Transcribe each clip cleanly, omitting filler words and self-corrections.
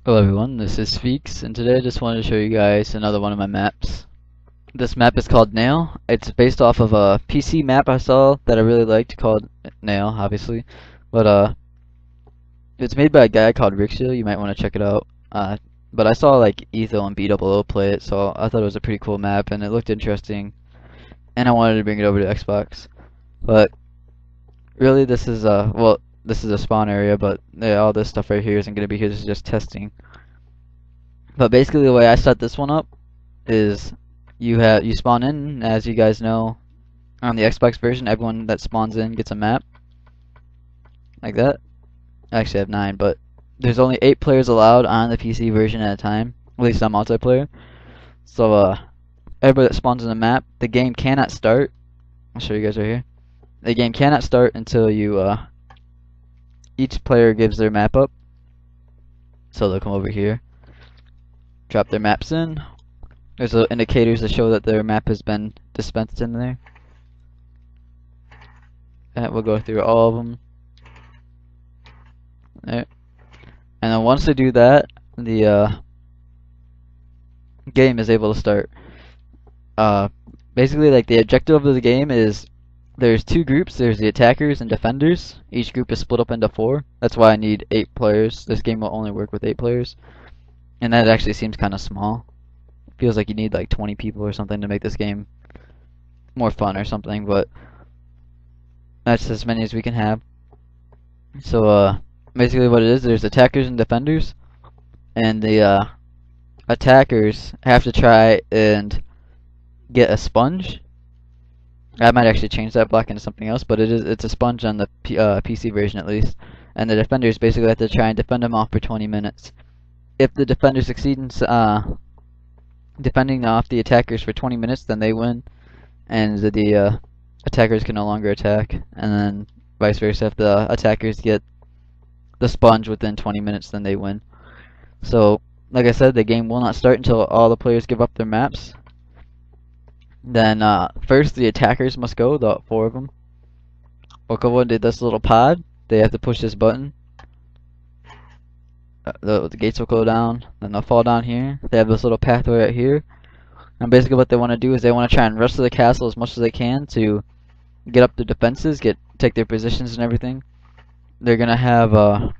Hello everyone, this is Feeks, and today I just wanted to show you guys another one of my maps. This map is called Nail. It's based off of a PC map I saw that I really liked called Nail, obviously. But it's made by a guy called Rixio, you might want to check it out. But I saw like Etho and BOO play it, so I thought it was a pretty cool map and it looked interesting, and I wanted to bring it over to Xbox. But really this is a spawn area, but yeah, all this stuff right here isn't going to be here, this is just testing. But basically the way I set this one up is you spawn in, as you guys know, on the Xbox version, everyone that spawns in gets a map. Like that. I actually have 9, but there's only 8 players allowed on the PC version at a time, at least on multiplayer. So everybody that spawns in the map, the game cannot start. I'll show you guys right here. The game cannot start until each player gives their map up. So they'll come over here, drop their maps in. There's little indicators that show that their map has been dispensed in there. And we'll go through all of them. There. And then once they do that, the game is able to start. Basically, like the objective of the game is there's 2 groups. There's the attackers and defenders. Each group is split up into 4. That's why I need 8 players. This game will only work with 8 players, and that actually seems kind of small. It feels like you need like 20 people or something to make this game more fun or something, but that's as many as we can have. So basically what it is, there's attackers and defenders, and the attackers have to try and get a sponge. I might actually change that block into something else, but it's a sponge on the PC version at least. And the defenders basically have to try and defend them off for 20 minutes. If the defenders succeed in defending off the attackers for 20 minutes, then they win, and the attackers can no longer attack. And then vice versa, if the attackers get the sponge within 20 minutes, then they win. So, like I said, the game will not start until all the players give up their maps. Then first the attackers must go, the 4 of them. Will go into this little pod. They have to push this button. The gates will go down, then they'll fall down here. They have this little pathway right here. And basically what they want to do is they want to try and rush to the castle as much as they can to get up their defenses, take their positions and everything. They're gonna have I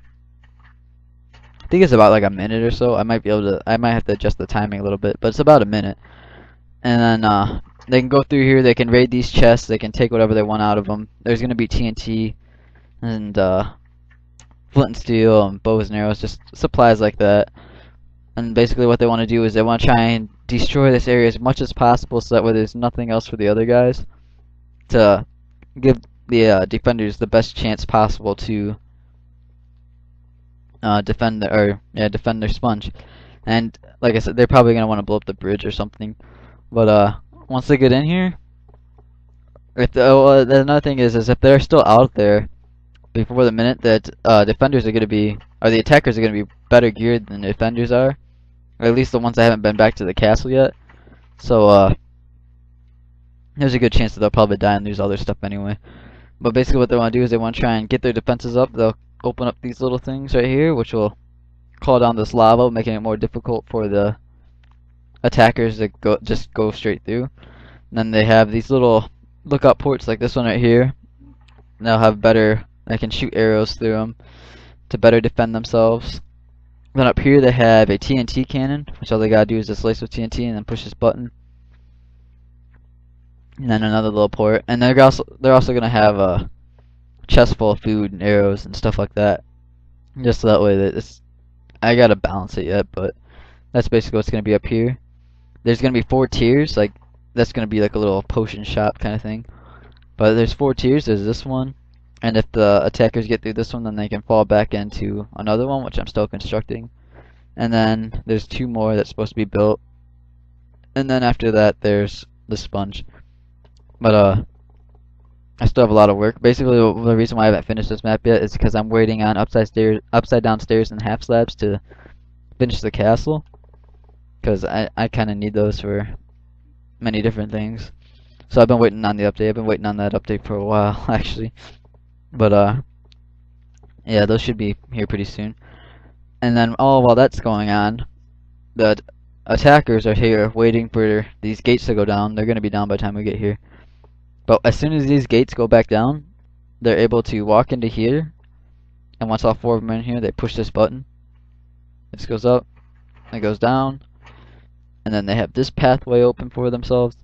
think it's about like a minute or so. I might have to adjust the timing a little bit, but it's about a minute. And then they can go through here, they can raid these chests, they can take whatever they want out of them. There's gonna be TNT and flint and steel and bows and arrows, just supplies like that. And basically what they want to do is they want to try and destroy this area as much as possible so that way there's nothing else for the other guys, to give the defenders the best chance possible to defend their sponge. And like I said, they're probably gonna want to blow up the bridge or something. But once they get in here, another thing is if they're still out there before the minute, that defenders are gonna be, or the attackers are gonna be better geared than the defenders are, or at least the ones that haven't been back to the castle yet. So there's a good chance that they'll probably die and lose all their stuff anyway. But basically what they want to do is they want to try and get their defenses up. They'll open up these little things right here, which will call down this lava, making it more difficult for the attackers to just go straight through. And then they have these little lookout ports like this one right here. And they'll have they can shoot arrows through them to better defend themselves. Then up here they have a TNT cannon, which all they gotta do is just lace with TNT and then push this button. And then another little port. And they're also gonna have a chest full of food and arrows and stuff like that. Just so that way that I gotta balance it yet, but that's basically what's gonna be up here. There's gonna be 4 tiers, like that's gonna be like a little potion shop kind of thing. But there's 4 tiers. There's this one, and if the attackers get through this one, then they can fall back into another one, which I'm still constructing. And then there's 2 more that's supposed to be built. And then after that, there's the sponge. But I still have a lot of work. Basically, the reason why I haven't finished this map yet is because I'm waiting on upside down stairs and half slabs to finish the castle. Because I kind of need those for many different things. So I've been waiting on the update. I've been waiting on that update for a while, actually. But yeah, those should be here pretty soon. And then all while that's going on, the attackers are here waiting for these gates to go down. They're going to be down by the time we get here. But as soon as these gates go back down, they're able to walk into here. And once all 4 of them are in here, they push this button. This goes up, it goes down, and then they have this pathway open for themselves.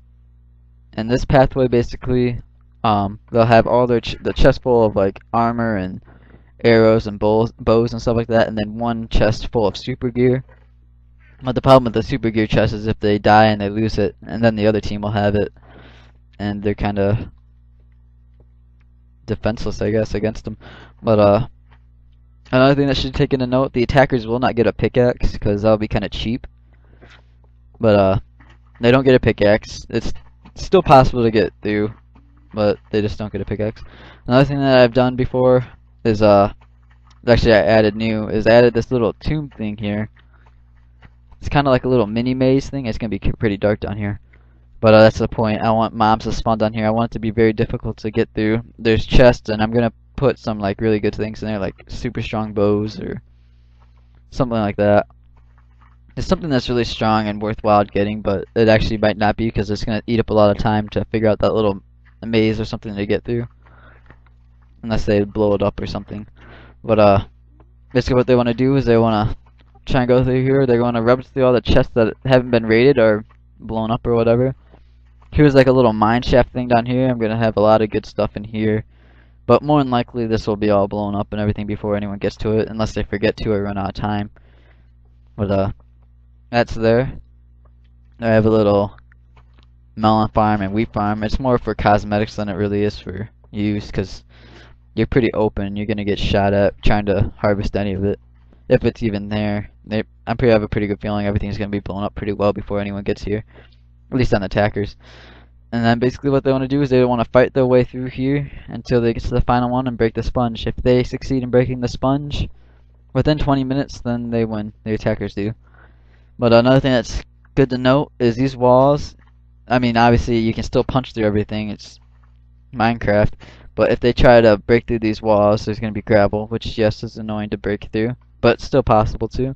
And this pathway basically, they'll have all their the chest full of like armor and arrows and bows and stuff like that, and then one chest full of super gear. But the problem with the super gear chest is if they die and they lose it, and then the other team will have it, and they're kind of defenseless, I guess, against them. But another thing that should take into note: the attackers will not get a pickaxe because that'll be kind of cheap. But they don't get a pickaxe. It's still possible to get through, but they just don't get a pickaxe. Another thing that I've done before is actually I added this little tomb thing here. It's kind of like a little mini maze thing. It's gonna be pretty dark down here, but that's the point. I want mobs to spawn down here. I want it to be very difficult to get through. There's chests, and I'm gonna put some like really good things in there, like super strong bows or something like that. It's something that's really strong and worthwhile getting, but it actually might not be because it's gonna eat up a lot of time to figure out that little maze or something to get through, unless they blow it up or something. But basically what they want to do is they want to try and go through here. They're going to rummage through all the chests that haven't been raided or blown up or whatever. Here's like a little mine shaft thing down here. I'm gonna have a lot of good stuff in here, but more than likely this will be all blown up and everything before anyone gets to it, unless they forget to or run out of time. But that's there. I have a little melon farm and wheat farm. It's more for cosmetics than it really is for use, because you're pretty open. You're gonna get shot at trying to harvest any of it, if it's even there. I have a pretty good feeling everything's gonna be blown up pretty well before anyone gets here, at least on the attackers. And then basically what they want to do is they want to fight their way through here until they get to the final one and break the sponge. If they succeed in breaking the sponge within 20 minutes, then they win. The attackers do. But another thing that's good to note is these walls. I mean, obviously you can still punch through everything. It's Minecraft. But if they try to break through these walls, there's going to be gravel, which yes, is annoying to break through, but it's still possible to.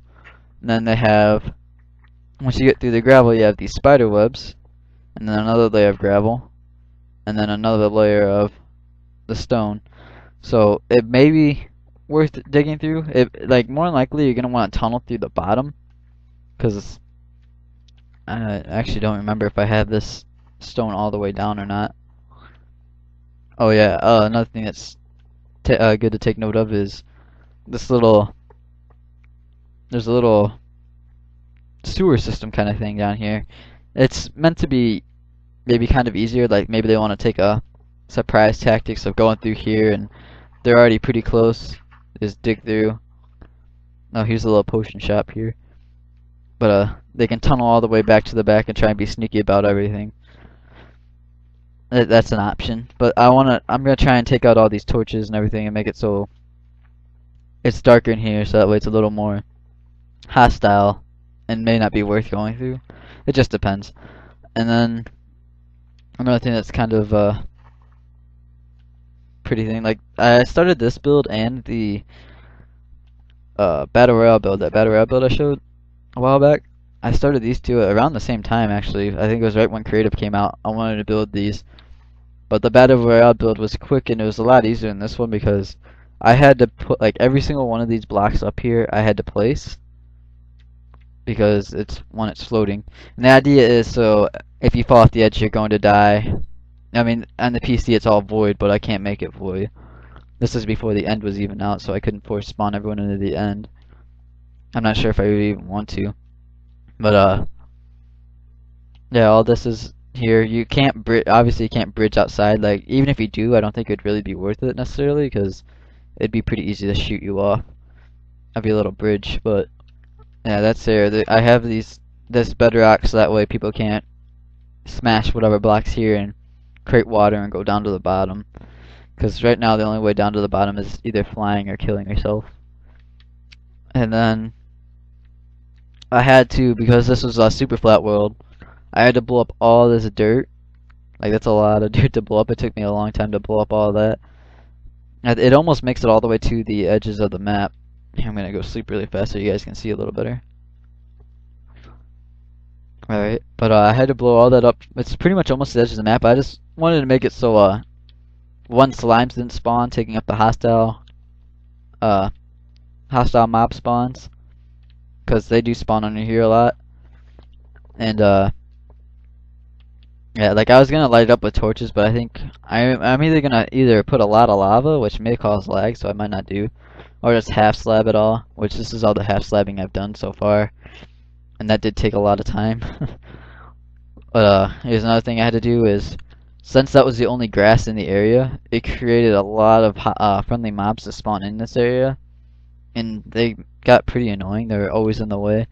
And then they have, once you get through the gravel, you have these spider webs, and then another layer of gravel, and then another layer of the stone. So it may be worth digging through. Like more than likely, you're going to want to tunnel through the bottom, because I actually don't remember if I have this stone all the way down or not. Oh yeah, another thing that's good to take note of is this little, there's a little sewer system kind of thing down here. It's meant to be maybe kind of easier, like maybe they want to take a surprise tactics of going through here and they're already pretty close. Just dig through. Oh, here's a little potion shop here. But they can tunnel all the way back to the back and try and be sneaky about everything. That's an option, but I'm gonna try and take out all these torches and everything and make it so it's darker in here, so that way it's a little more hostile and may not be worth going through. It just depends. And then another thing that's kind of pretty thing, like I started this build and the Battle Royale build, that Battle Royale build I showed a while back. I started these two around the same time actually. I think it was right when Creative came out. I wanted to build these. But the Battle Royale build was quick and it was a lot easier than this one because I had to put like every single one of these blocks up here I had to place because it's floating. And the idea is so if you fall off the edge you're going to die. I mean on the PC it's all void, but I can't make it void. This is before the end was even out, so I couldn't force spawn everyone into the end. I'm not sure if I would even want to. But yeah, all this is here. You can't obviously you can't bridge outside. Like even if you do, I don't think it'd really be worth it necessarily because it'd be pretty easy to shoot you off of your little bridge. But yeah, that's there. I have this bedrock so that way people can't smash whatever blocks here and create water and go down to the bottom. Because right now the only way down to the bottom is either flying or killing yourself. And then I had to, because this was a super flat world, I had to blow up all this dirt. Like that's a lot of dirt to blow up. It took me a long time to blow up all that. It almost makes it all the way to the edges of the map. Here, I'm gonna go sleep really fast so you guys can see a little better. Alright, but I had to blow all that up. It's pretty much almost the edge of the map. I just wanted to make it so one slimes didn't spawn, taking up the hostile mob spawns, because they do spawn under here a lot. And yeah, like I was gonna light it up with torches, but I think I'm either gonna put a lot of lava, which may cause lag, so I might not do, or just half slab it all, which this is all the half slabbing I've done so far, and that did take a lot of time. But here's another thing I had to do is, since that was the only grass in the area, it created a lot of friendly mobs to spawn in this area, and they got pretty annoying. They were always in the way.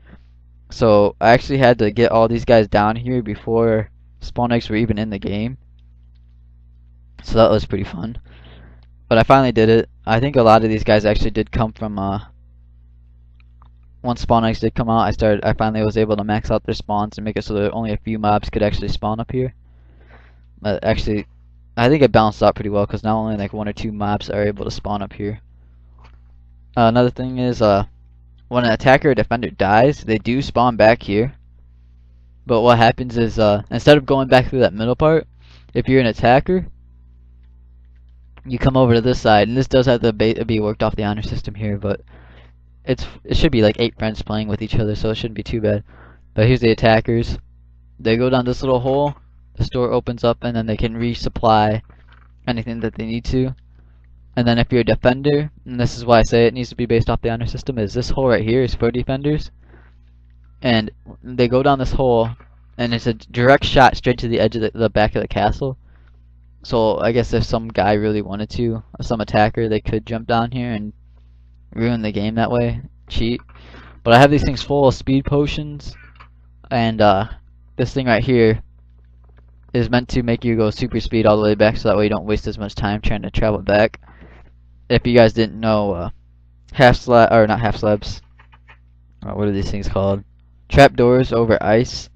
So I actually had to get all these guys down here before spawn eggs were even in the game. So that was pretty fun. But I finally did it. I think a lot of these guys actually did come from once spawn eggs did come out, I finally was able to max out their spawns and make it so that only a few mobs could actually spawn up here. But actually, I think it balanced out pretty well because now only like 1 or 2 mobs are able to spawn up here. Another thing is, when an attacker or defender dies, they do spawn back here. But what happens is, instead of going back through that middle part, if you're an attacker, you come over to this side, and this does have to be worked off the honor system here, but it should be like 8 friends playing with each other, so it shouldn't be too bad. But here's the attackers. They go down this little hole, the store opens up, and then they can resupply anything that they need to. And then if you're a defender, and this is why I say it needs to be based off the honor system, is this hole right here is for defenders. And they go down this hole, and it's a direct shot straight to the edge of the back of the castle. So I guess if some guy really wanted to, some attacker, they could jump down here and ruin the game that way, cheat. But I have these things full of speed potions, and this thing right here is meant to make you go super speed all the way back, so that way you don't waste as much time trying to travel back. If you guys didn't know, not half slabs. What are these things called? Trapdoors over ice.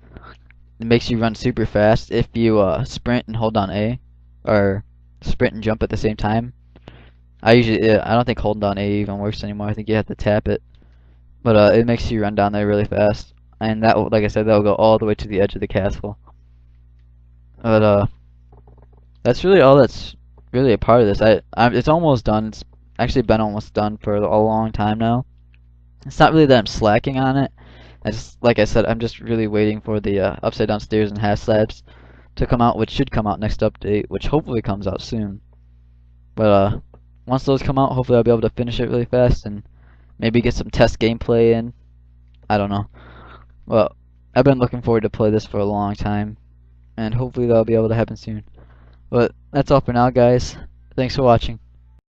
It makes you run super fast if you sprint and hold down A, or sprint and jump at the same time. I don't think holding down A even works anymore. I think you have to tap it. But it makes you run down there really fast, and that, like I said, that will go all the way to the edge of the castle. But that's really all that's really a part of this. It's almost done. It's actually been almost done for a long time now. It's not really that I'm slacking on it. Like I said, I'm just really waiting for the upside down stairs and half slabs to come out, which should come out next update, which hopefully comes out soon. But once those come out, hopefully I'll be able to finish it really fast and maybe get some test gameplay in. I don't know. Well, I've been looking forward to play this for a long time, and hopefully that'll be able to happen soon. But that's all for now, guys. Thanks for watching.